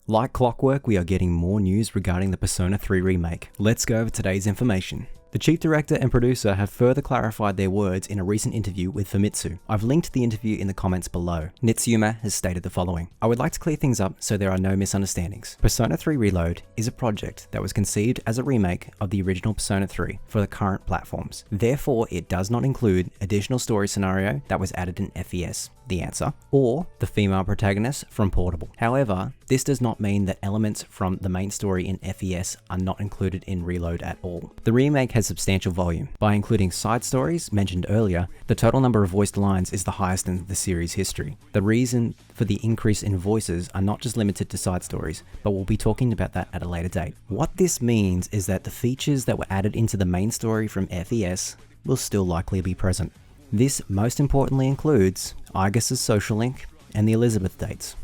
Like clockwork, we are getting more news regarding the Persona 3 remake. Let's go over today's information. The chief director and producer have further clarified their words in a recent interview with Famitsu. I've linked the interview in the comments below. Nitsuyama has stated the following. I would like to clear things up so there are no misunderstandings. Persona 3 Reload is a project that was conceived as a remake of the original Persona 3 for the current platforms. Therefore, it does not include additional story scenario that was added in FES, the answer, or the female protagonist from Portable. However, this does not mean that elements from the main story in FES are not included in Reload at all. The remake has substantial volume. By including side stories mentioned earlier, the total number of voiced lines is the highest in the series history. The reason for the increase in voices are not just limited to side stories, but we'll be talking about that at a later date. What this means is that the features that were added into the main story from FES will still likely be present. This most importantly includes Aigis' social link and the Elizabeth dates.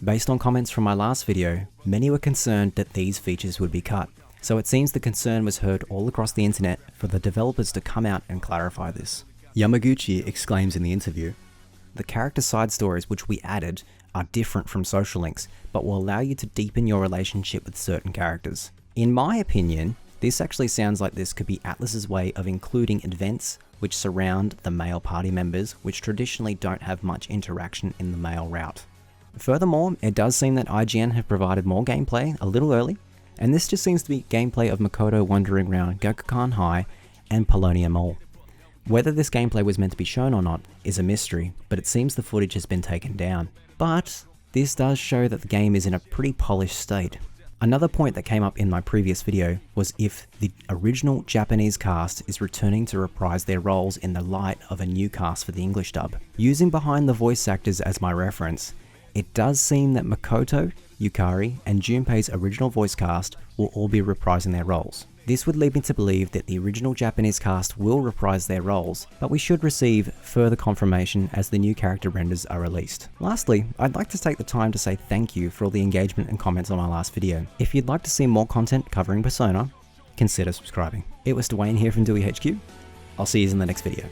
Based on comments from my last video, many were concerned that these features would be cut. So it seems the concern was heard all across the internet for the developers to come out and clarify this. Yamaguchi exclaims in the interview, "The character side stories which we added are different from social links, but will allow you to deepen your relationship with certain characters." In my opinion, this actually sounds like this could be Atlus's way of including events which surround the male party members, which traditionally don't have much interaction in the male route. Furthermore, it does seem that IGN have provided more gameplay a little early, and this just seems to be gameplay of Makoto wandering around Gakukan High and Polonia Mall. Whether this gameplay was meant to be shown or not is a mystery, but it seems the footage has been taken down. But this does show that the game is in a pretty polished state. Another point that came up in my previous video was if the original Japanese cast is returning to reprise their roles in the light of a new cast for the English dub. Using behind the voice actors as my reference, it does seem that Makoto, Yukari, and Junpei's original voice cast will all be reprising their roles. This would lead me to believe that the original Japanese cast will reprise their roles, but we should receive further confirmation as the new character renders are released. Lastly, I'd like to take the time to say thank you for all the engagement and comments on my last video. If you'd like to see more content covering Persona, consider subscribing. It was Dwayne here from DewyHQ. I'll see you in the next video.